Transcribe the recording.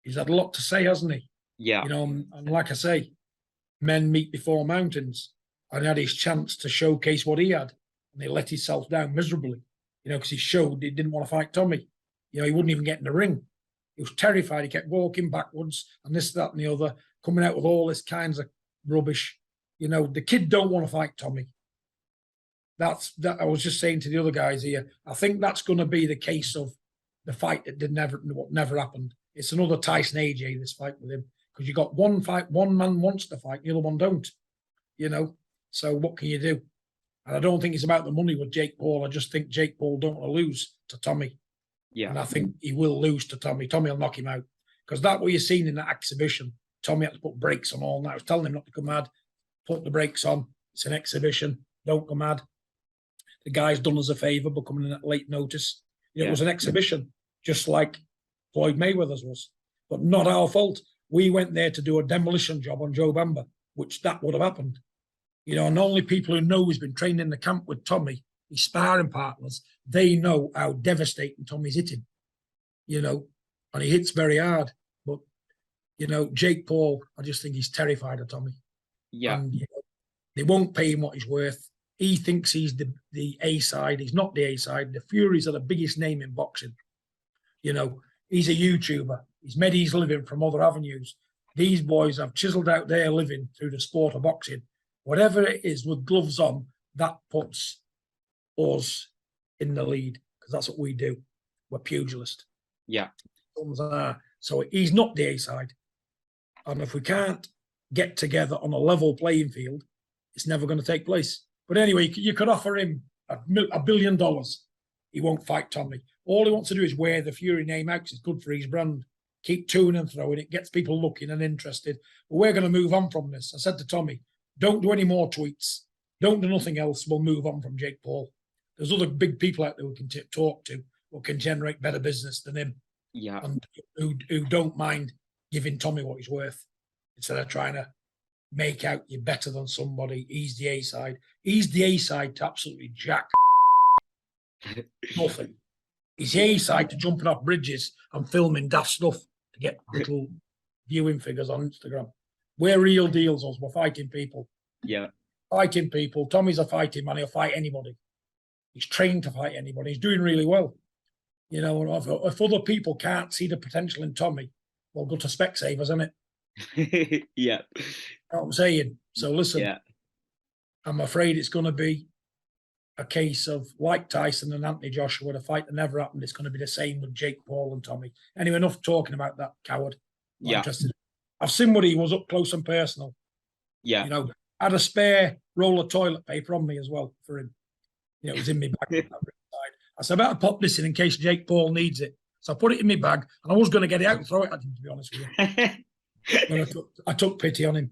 He's had a lot to say, hasn't he? Yeah. You know, and like I say, men meet before mountains. And he had his chance to showcase what he had. And he let himself down miserably, you know, because he showed he didn't want to fight Tommy. You know, he wouldn't even get in the ring. He was terrified. He kept walking backwards and this, that, and the other, coming out with all this kinds of rubbish. You know, the kid don't want to fight Tommy. That's that. I was just saying to the other guys here. I think that's going to be the case of the fight that what never happened. It's another Tyson AJ, this fight with him, because you got one fight, one man wants to fight, the other one don't. You know, so what can you do? And I don't think it's about the money with Jake Paul. I just think Jake Paul don't want to lose to Tommy. Yeah. And I think he will lose to Tommy. Tommy will knock him out. Because that what you're seeing in that exhibition, Tommy had to put brakes on all night. I was telling him not to go mad. Put the brakes on. It's an exhibition. Don't go mad. The guy's done us a favour by coming in at late notice. It was an exhibition, just like Floyd Mayweather's was. But not our fault. We went there to do a demolition job on Joe Bamba, which that would have happened. You know, and only people who know he's been trained in the camp with Tommy, his sparring partners, they know how devastating Tommy's hitting. You know, and he hits very hard. But, you know, Jake Paul, I just think he's terrified of Tommy. Yeah. And, you know, they won't pay him what he's worth. He thinks he's the A side. He's not the A side. The Furies are the biggest name in boxing. You know, he's a YouTuber. He's made his living from other avenues. These boys have chiseled out their living through the sport of boxing. Whatever it is with gloves on, that puts us in the lead because that's what we do. We're pugilist. Yeah. So he's not the A side. And if we can't get together on a level playing field, it's never going to take place. But anyway, you could offer him $1 billion. He won't fight Tommy. All he wants to do is wear the Fury name out because it's good for his brand. Keep toing and throwing. It gets people looking and interested. But we're going to move on from this. I said to Tommy, don't do any more tweets. Don't do nothing else. We'll move on from Jake Paul. There's other big people out there we can talk to who can generate better business than him. Yeah. And who don't mind giving Tommy what he's worth instead of trying to make out you're better than somebody. He's the A side. He's the A side to absolutely jack nothing. He's the A side to jumping off bridges and filming daft stuff to get little viewing figures on Instagram. We're real deals, us. We're fighting people. Yeah. Fighting people. Tommy's a fighting man. He'll fight anybody. He's trained to fight anybody. He's doing really well. You know, if other people can't see the potential in Tommy, well, go to Specsavers, isn't it? Yeah. You know what I'm saying? So listen, I'm afraid it's going to be a case of like Tyson and Anthony Joshua, the fight that never happened. It's going to be the same with Jake Paul and Tommy. Anyway, enough talking about that coward. Yeah. I've seen what he was up close and personal. Yeah. You know, I had a spare roll of toilet paper on me as well for him. You know, it was in my bag. I said, I better pop this in case Jake Paul needs it. So I put it in my bag and I was going to get it out and throw it at him, to be honest with you. But I took pity on him.